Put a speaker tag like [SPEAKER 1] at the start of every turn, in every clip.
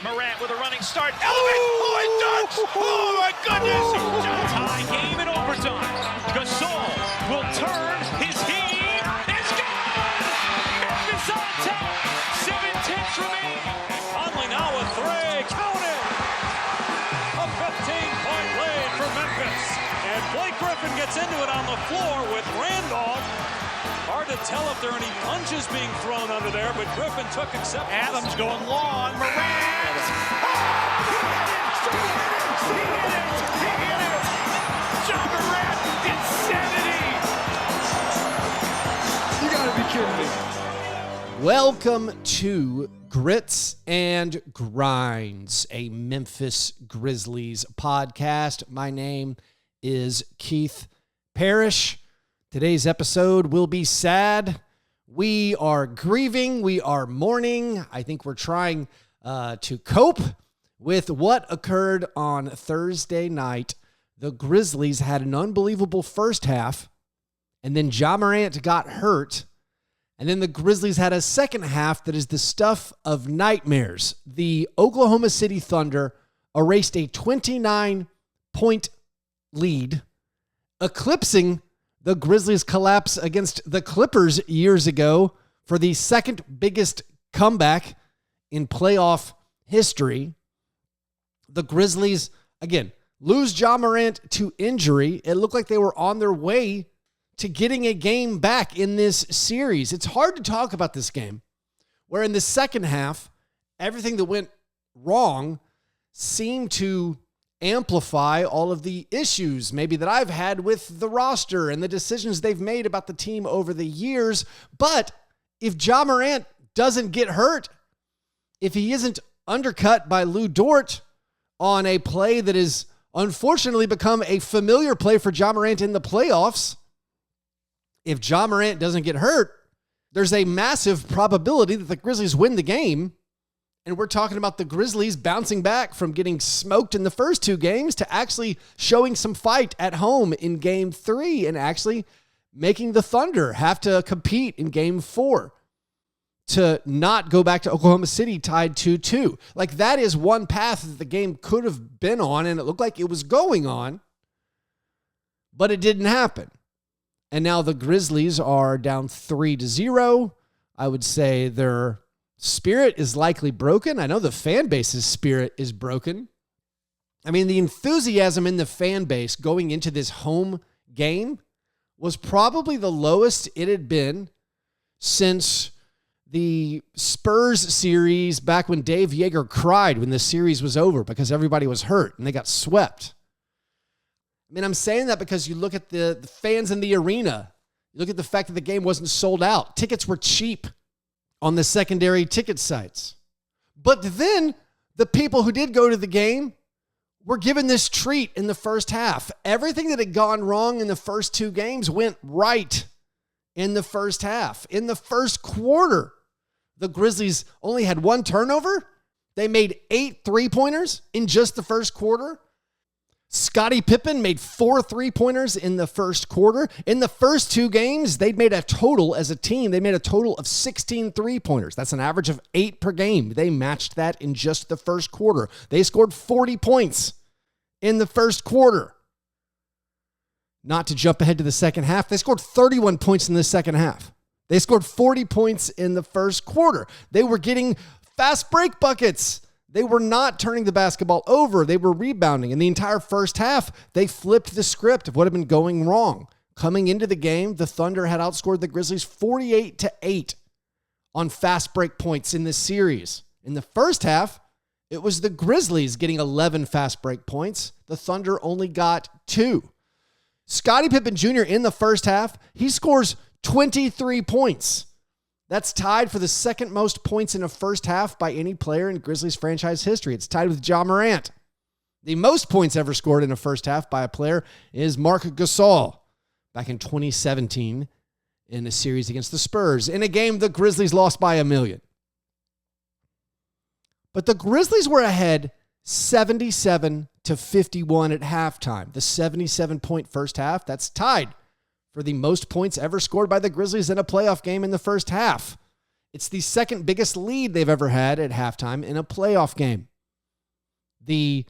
[SPEAKER 1] Morant with a running start. Elevate! Dunks! Oh my goodness! Tie game in overtime. Gasol will turn. His heat is gone! Memphis on top. 7-10 remaining. Conley now with three. Count it! A 15-point lead for Memphis. And Blake Griffin gets into it on the floor with Randolph. Hard to tell if there are any punches being thrown under there, but Griffin took acceptance. Adams going long. Morant! He hit it! Ja Morant, insanity!
[SPEAKER 2] You gotta be kidding me.
[SPEAKER 3] Welcome to Grits and Grinds, a Memphis Grizzlies podcast. My name is Keith Parrish. Today's episode will be sad. We are grieving. We are mourning. I think we're trying to cope with what occurred on Thursday night. The Grizzlies had an unbelievable first half, and then Ja Morant got hurt, and then the Grizzlies had a second half that is the stuff of nightmares. The Oklahoma City Thunder erased a 29-point lead, eclipsing the Grizzlies' collapse against the Clippers years ago for the second biggest comeback in playoff history. The Grizzlies, again, lose Ja Morant to injury. It looked like they were on their way to getting a game back in this series. It's hard to talk about this game, where in the second half, everything that went wrong seemed to amplify all of the issues maybe that I've had with the roster and the decisions they've made about the team over the years. But if Ja Morant doesn't get hurt, if he isn't undercut by Lou Dort on a play that has unfortunately become a familiar play for Ja Morant in the playoffs, if Ja Morant doesn't get hurt, there's a massive probability that the Grizzlies win the game. And we're talking about the Grizzlies bouncing back from getting smoked in the first two games to actually showing some fight at home in game 3 and actually making the Thunder have to compete in game 4 to not go back to Oklahoma City tied 2-2. Like, that is one path that the game could have been on, and it looked like it was going on, but it didn't happen. And now the Grizzlies are down 3-0. I would say their spirit is likely broken. I know the fan base's spirit is broken. I mean, the enthusiasm in the fan base going into this home game was probably the lowest it had been since the Spurs series back when Dave Yeager cried when the series was over because everybody was hurt and they got swept. I mean, I'm saying that because you look at the fans in the arena. You look at the fact that the game wasn't sold out. Tickets were cheap on the secondary ticket sites. But then the people who did go to the game were given this treat in the first half. Everything that had gone wrong in the first two games went right in the first half. In the first quarter, the Grizzlies only had one turnover. They made 8 three-pointers in just the first quarter. Scottie Pippen made 4 three-pointers in the first quarter. In the first two games, they'd made a total, as a team, they made a total of 16 three-pointers. That's an average of 8 per game. They matched that in just the first quarter. They scored 40 points in the first quarter. Not to jump ahead to the second half, they scored 31 points in the second half. They scored 40 points in the first quarter. They were getting fast break buckets. They were not turning the basketball over. They were rebounding. In the entire first half, they flipped the script of what had been going wrong. Coming into the game, the Thunder had outscored the Grizzlies 48-8 on fast break points in this series. In the first half, it was the Grizzlies getting 11 fast break points. The Thunder only got 2. Scottie Pippen Jr. in the first half, he scores 23 points. That's tied for the second most points in a first half by any player in Grizzlies franchise history. It's tied with Ja Morant. The most points ever scored in a first half by a player is Marc Gasol back in 2017 in a series against the Spurs. In a game, the Grizzlies lost by 1 million. But the Grizzlies were ahead 77-51 at halftime. The 77-point first half, that's tied for the most points ever scored by the Grizzlies in a playoff game in the first half. It's the second biggest lead they've ever had at halftime in a playoff game. The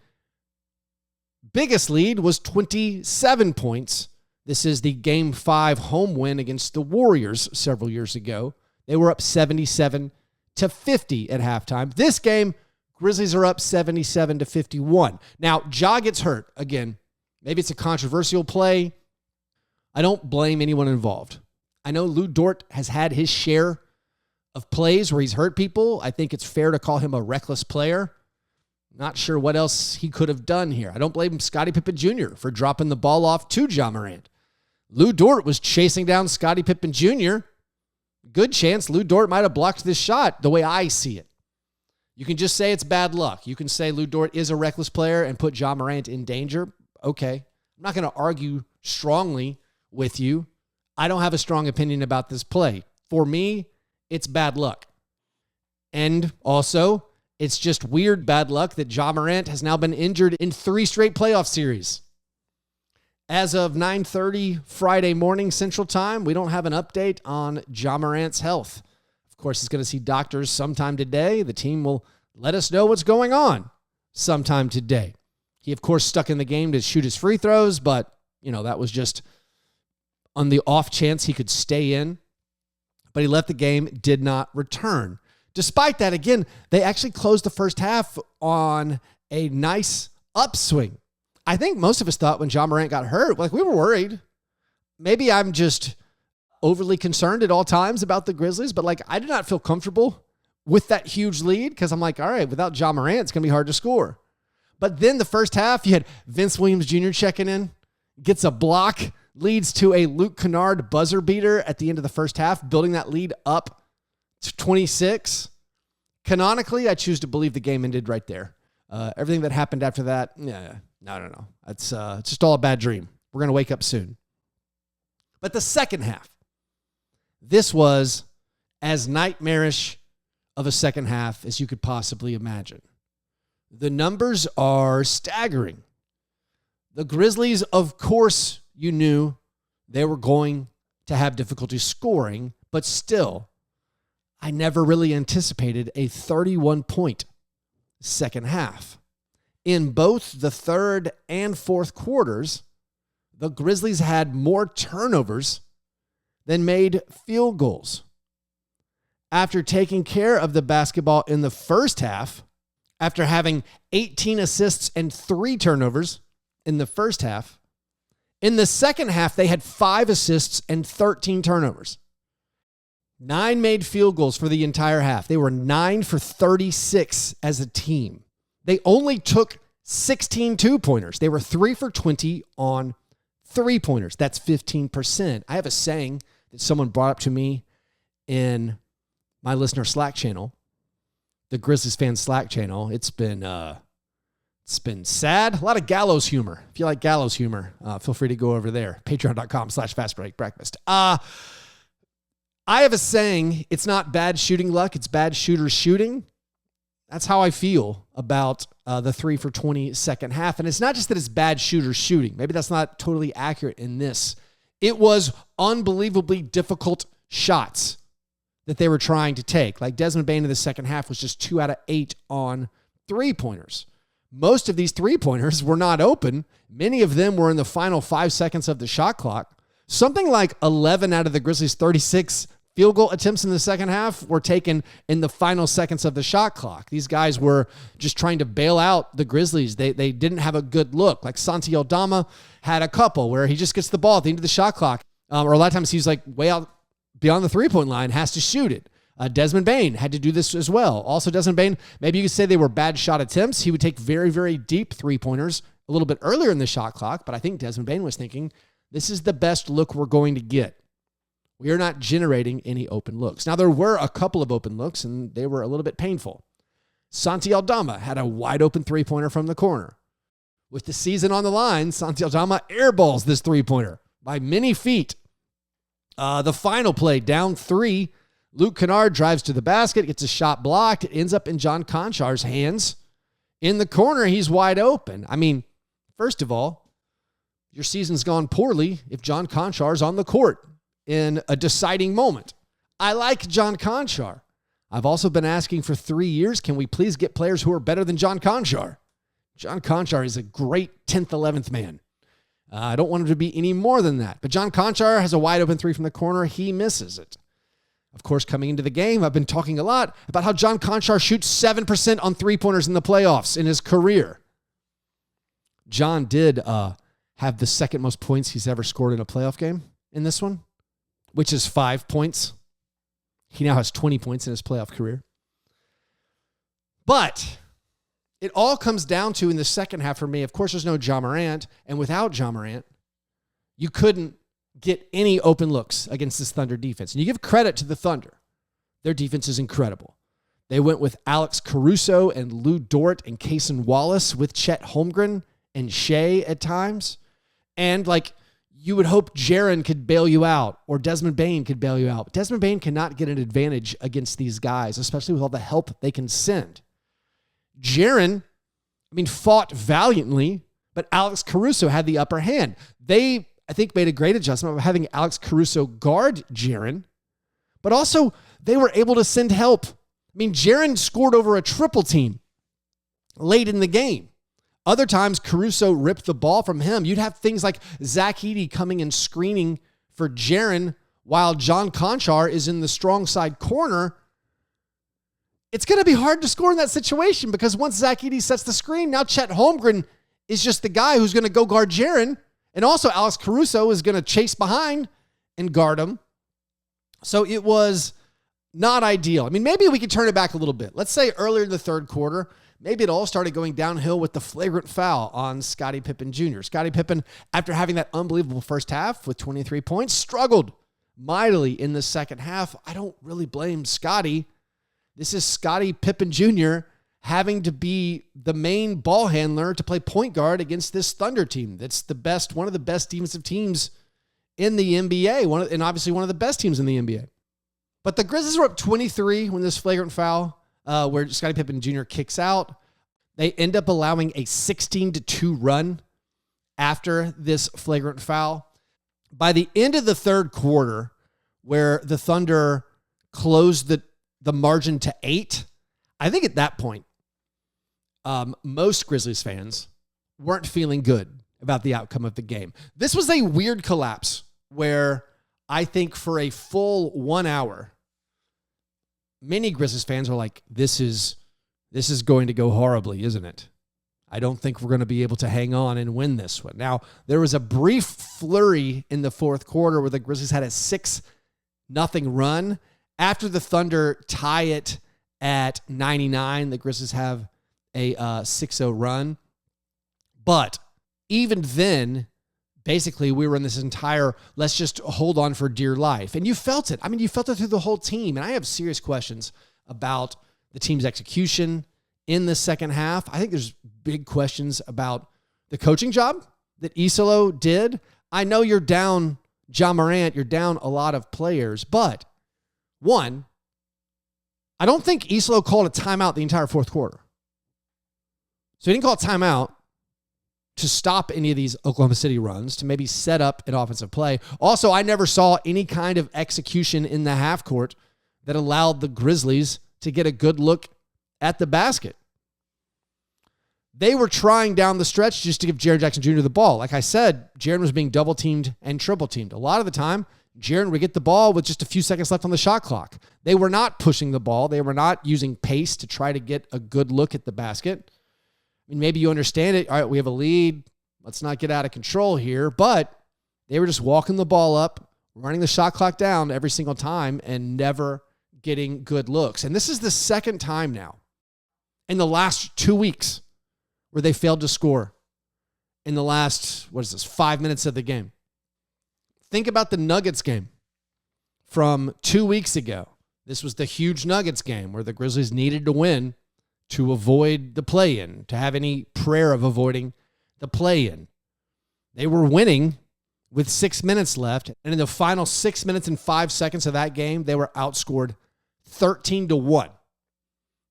[SPEAKER 3] biggest lead was 27 points. This is the Game 5 home win against the Warriors several years ago. They were up 77-50 at halftime. This game, Grizzlies are up 77-51. Now, Ja gets hurt. Again, maybe it's a controversial play. I don't blame anyone involved. I know Lou Dort has had his share of plays where he's hurt people. I think it's fair to call him a reckless player. Not sure what else he could have done here. I don't blame Scottie Pippen Jr. for dropping the ball off to Ja Morant. Lou Dort was chasing down Scottie Pippen Jr. Good chance Lou Dort might have blocked this shot the way I see it. You can just say it's bad luck. You can say Lou Dort is a reckless player and put Ja Morant in danger. Okay. I'm not going to argue strongly with you. I don't have a strong opinion about this play. For me, it's bad luck. And also, it's just weird bad luck that Ja Morant has now been injured in 3 straight playoff series. As of 9:30 Friday morning Central Time, we don't have an update on Ja Morant's health. Of course, he's going to see doctors sometime today. The team will let us know what's going on sometime today. He, of course, stuck in the game to shoot his free throws, but, that was just on the off chance he could stay in. But he left the game, did not return. Despite that, again, they actually closed the first half on a nice upswing. I think most of us thought when Ja Morant got hurt, we were worried. Maybe I'm just overly concerned at all times about the Grizzlies, but I did not feel comfortable with that huge lead because I'm like, all right, without Ja Morant, it's going to be hard to score. But then the first half, you had Vince Williams Jr. checking in, gets a block, leads to a Luke Kennard buzzer beater at the end of the first half, building that lead up to 26. Canonically, I choose to believe the game ended right there. Everything that happened after that, no. It's just all a bad dream. We're going to wake up soon. But the second half, this was as nightmarish of a second half as you could possibly imagine. The numbers are staggering. The Grizzlies, of course, you knew they were going to have difficulty scoring, but still, I never really anticipated a 31-point second half. In both the third and fourth quarters, the Grizzlies had more turnovers than made field goals. After taking care of the basketball in the first half, after having 18 assists and 3 turnovers in the first half, in the second half, they had 5 assists and 13 turnovers. 9 made field goals for the entire half. They were 9 for 36 as a team. They only took 16 two-pointers. They were 3 for 20 on 3-pointers. That's 15%. I have a saying that someone brought up to me in my listener Slack channel, the Grizzlies fan Slack channel. It's been sad. A lot of gallows humor. If you like gallows humor, feel free to go over there. Patreon.com/fastbreakbreakfast. I have a saying, it's not bad shooting luck, it's bad shooters shooting. That's how I feel about the 3 for 20 second half. And it's not just that it's bad shooters shooting. Maybe that's not totally accurate in this. It was unbelievably difficult shots that they were trying to take. Like Desmond Bane in the second half was just 2 out of 8 on 3-pointers. Most of these 3-pointers were not open. Many of them were in the final 5 seconds of the shot clock. Something like 11 out of the Grizzlies' 36 field goal attempts in the second half were taken in the final seconds of the shot clock. These guys were just trying to bail out the Grizzlies. They didn't have a good look. Like Santi Aldama had a couple where he just gets the ball at the end of the shot clock. Or a lot of times he's way out beyond the 3-point line, has to shoot it. Desmond Bane had to do this as well. Also, Desmond Bane, maybe you could say they were bad shot attempts. He would take very, very deep 3-pointers a little bit earlier in the shot clock, but I think Desmond Bane was thinking, this is the best look we're going to get. We are not generating any open looks. Now, there were a couple of open looks, and they were a little bit painful. Santi Aldama had a wide-open 3-pointer from the corner. With the season on the line, Santi Aldama airballs this 3-pointer by many feet. The final play, down 3, Luke Kennard drives to the basket, gets a shot blocked. It ends up in John Konchar's hands. In the corner, he's wide open. I mean, first of all, your season's gone poorly if John Konchar's on the court in a deciding moment. I like John Konchar. I've also been asking for 3 years, can we please get players who are better than John Konchar? John Conchar is a great 10th, 11th man. I don't want him to be any more than that. But John Conchar has a wide open three from the corner. He misses it. Of course, coming into the game, I've been talking a lot about how John Conchar shoots 7% on three-pointers in the playoffs in his career. John did have the second most points he's ever scored in a playoff game in this one, which is 5 points. He now has 20 points in his playoff career. But it all comes down to, in the second half for me, of course, there's no Ja Morant, and without Ja Morant, you couldn't get any open looks against this Thunder defense. And you give credit to the Thunder. Their defense is incredible. They went with Alex Caruso and Lou Dort and Cason Wallace with Chet Holmgren and Shea at times. And you would hope Jaren could bail you out or Desmond Bane could bail you out. Desmond Bane cannot get an advantage against these guys, especially with all the help they can send. Jaren, fought valiantly, but Alex Caruso had the upper hand. They, I think, made a great adjustment of having Alex Caruso guard Jaren, but also they were able to send help. Jaren scored over a triple team late in the game. Other times, Caruso ripped the ball from him. You'd have things like Zach Edey coming and screening for Jaren while John Conchar is in the strong side corner. It's going to be hard to score in that situation because once Zach Edey sets the screen, now Chet Holmgren is just the guy who's going to go guard Jaren. And also Alex Caruso is going to chase behind and guard him. So it was not ideal. Maybe we could turn it back a little bit. Let's say earlier in the third quarter, maybe it all started going downhill with the flagrant foul on Scottie Pippen Jr. Scottie Pippen, after having that unbelievable first half with 23 points, struggled mightily in the second half. I don't really blame Scottie. This is Scottie Pippen Jr. having to be the main ball handler to play point guard against this Thunder team. That's one of the best defensive teams in the NBA, and obviously one of the best teams in the NBA. But the Grizzlies were up 23 when this flagrant foul, where Scottie Pippen Jr. kicks out. They end up allowing a 16-2 run after this flagrant foul. By the end of the third quarter, where the Thunder closed the margin to 8, I think at that point, most Grizzlies fans weren't feeling good about the outcome of the game. This was a weird collapse where I think for a full 1 hour, many Grizzlies fans were like, this is going to go horribly, isn't it? I don't think we're going to be able to hang on and win this one. Now, there was a brief flurry in the fourth quarter where the Grizzlies had a 6-0 run. After the Thunder tie it at 99, the Grizzlies have a 6-0 run. But even then, basically, we were in this entire, let's just hold on for dear life. And you felt it. You felt it through the whole team. And I have serious questions about the team's execution in the second half. I think there's big questions about the coaching job that Isolo did. I know you're down Ja Morant, you're down a lot of players, but one, I don't think Isolo called a timeout the entire fourth quarter. So he didn't call a timeout to stop any of these Oklahoma City runs, to maybe set up an offensive play. Also, I never saw any kind of execution in the half court that allowed the Grizzlies to get a good look at the basket. They were trying down the stretch just to give Jaren Jackson Jr. the ball. Like I said, Jaren was being double-teamed and triple-teamed. A lot of the time, Jaren would get the ball with just a few seconds left on the shot clock. They were not pushing the ball. They were not using pace to try to get a good look at the basket. Maybe you understand it. All right, we have a lead. Let's not get out of control here. But they were just walking the ball up, running the shot clock down every single time, and never getting good looks. And this is the second time now in the last 2 weeks where they failed to score in the last, 5 minutes of the game. Think about the Nuggets game from 2 weeks ago. This was the huge Nuggets game where the Grizzlies needed to win to avoid the play-in, to have any prayer of avoiding the play-in. They were winning with 6 minutes left, and in the final 6 minutes and 5 seconds of that game, they were outscored 13-1.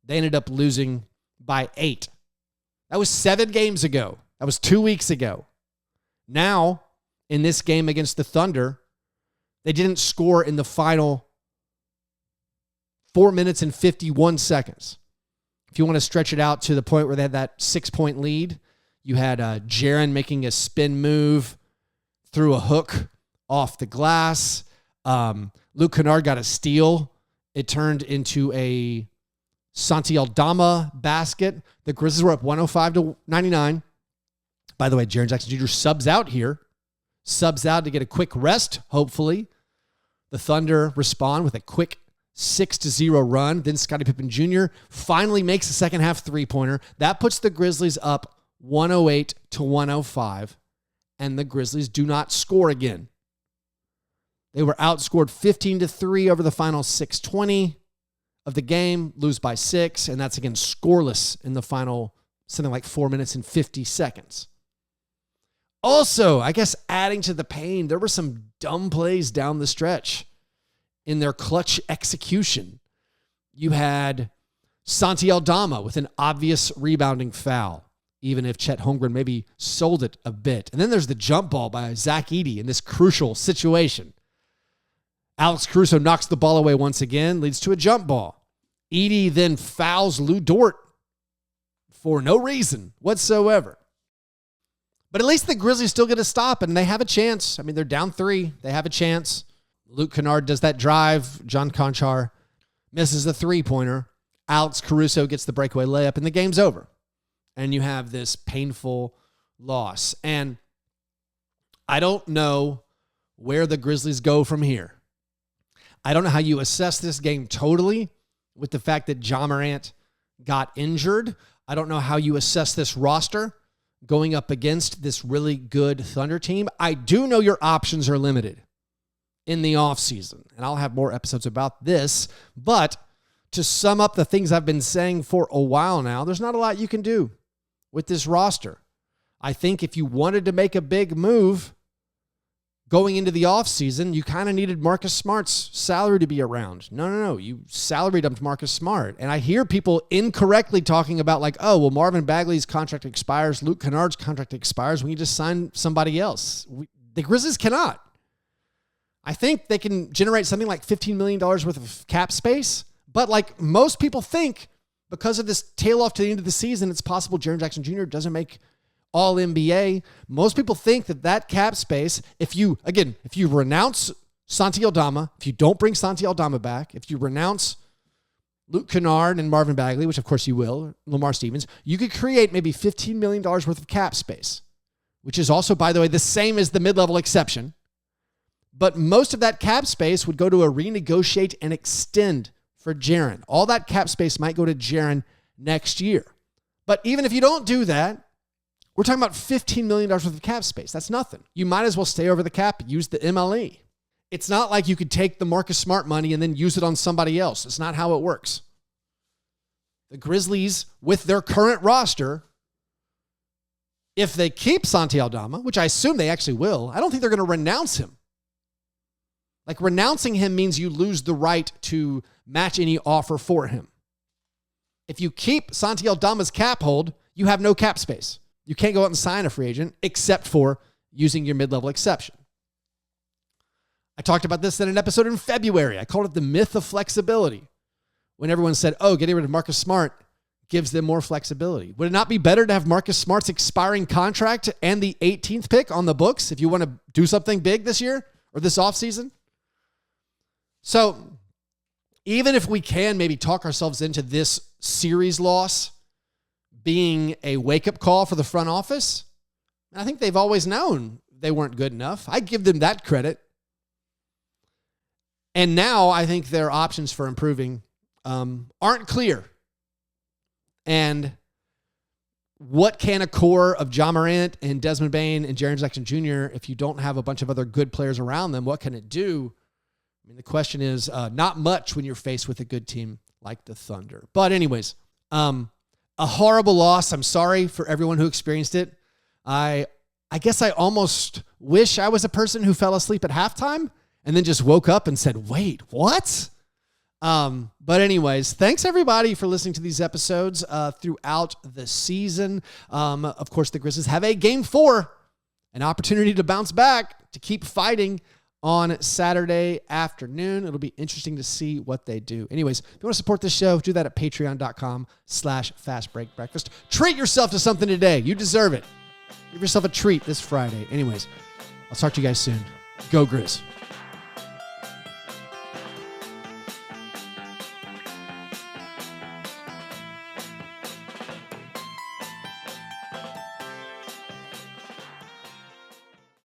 [SPEAKER 3] They ended up losing by 8. That was 7 games ago. That was 2 weeks ago. Now, in this game against the Thunder, they didn't score in the final 4 minutes and 51 seconds. If you want to stretch it out to the point where they had that 6-point lead, you had Jaren making a spin move through a hook off the glass. Luke Kennard got a steal. It turned into a Santi Aldama basket. The Grizzlies were up 105-99. By the way, Jaren Jackson Jr. subs out here. Subs out to get a quick rest, hopefully. The Thunder respond with a quick 6-0 run. Then Scottie Pippen Jr. finally makes a second half three-pointer. That puts the Grizzlies up 108-105. And the Grizzlies do not score again. They were outscored 15-3 over the final 6:20 of the game, lose by 6, and that's again scoreless in the final something like 4 minutes and 50 seconds. Also, I guess adding to the pain, there were some dumb plays down the stretch in their clutch execution. You had Santi Aldama with an obvious rebounding foul, even if Chet Holmgren maybe sold it a bit. And then there's the jump ball by Zach Edey in this crucial situation. Alex Caruso knocks the ball away once again, leads to a jump ball. Edey then fouls Lou Dort for no reason whatsoever. But at least the Grizzlies still get a stop, and they have a chance. I mean, they're down 3. They have a chance. Luke Kennard does that drive. John Conchar misses a three-pointer. Alex Caruso gets the breakaway layup, and the game's over. And you have this painful loss. And I don't know where the Grizzlies go from here. I don't know how you assess this game totally with the fact that Ja Morant got injured. I don't know how you assess this roster going up against this really good Thunder team. I do know your options are limited in the offseason, and I'll have more episodes about this. But to sum up the things I've been saying for a while now, there's not a lot you can do with this roster. I think if you wanted to make a big move going into the offseason, you kind of needed Marcus Smart's salary to be around. No. You salary dumped Marcus Smart. And I hear people incorrectly talking about like, oh, well, Marvin Bagley's contract expires. Luke Kennard's contract expires. We need to sign somebody else. The Grizzlies cannot. I think they can generate something like $15 million worth of cap space. But like most people think, because of this tail off to the end of the season, it's possible Jaren Jackson Jr. doesn't make All NBA. Most people think that cap space, if you renounce Santi Aldama, if you don't bring Santi Aldama back, if you renounce Luke Kennard and Marvin Bagley, which of course you will, Lamar Stevens, you could create maybe $15 million worth of cap space, which is also, by the way, the same as the mid-level exception. But most of that cap space would go to a renegotiate and extend for Jaren. All that cap space might go to Jaren next year. But even if you don't do that, we're talking about $15 million worth of cap space. That's nothing. You might as well stay over the cap, use the MLE. It's not like you could take the Marcus Smart money and then use it on somebody else. It's not how it works. The Grizzlies, with their current roster, if they keep Santi Aldama, which I assume they actually will, I don't think they're going to renounce him. Like, renouncing him means you lose the right to match any offer for him. If you keep Santi Aldama's cap hold, you have no cap space. You can't go out and sign a free agent except for using your mid-level exception. I talked about this in an episode in February. I called it the myth of flexibility. When everyone said, oh, getting rid of Marcus Smart gives them more flexibility. Would it not be better to have Marcus Smart's expiring contract and the 18th pick on the books if you want to do something big this year or this offseason? So even if we can maybe talk ourselves into this series loss being a wake-up call for the front office, I think they've always known they weren't good enough. I give them that credit. And now I think their options for improving aren't clear. And what can a core of Ja Morant and Desmond Bane and Jaren Jackson Jr., if you don't have a bunch of other good players around them, what can it do? I mean, the question is not much when you're faced with a good team like the Thunder. But anyways, a horrible loss. I'm sorry for everyone who experienced it. I guess I almost wish I was a person who fell asleep at halftime and then just woke up and said, wait, what? But anyways, thanks everybody for listening to these episodes throughout the season. Of course, the Grizzlies have a Game 4, an opportunity to bounce back, to keep fighting on Saturday afternoon. It'll be interesting to see what they do. Anyways, if you want to support this show, do that at patreon.com/fastbreakbreakfast. Treat yourself to something today. You deserve it. Give yourself a treat this Friday. Anyways, I'll talk to you guys soon. Go Grizz.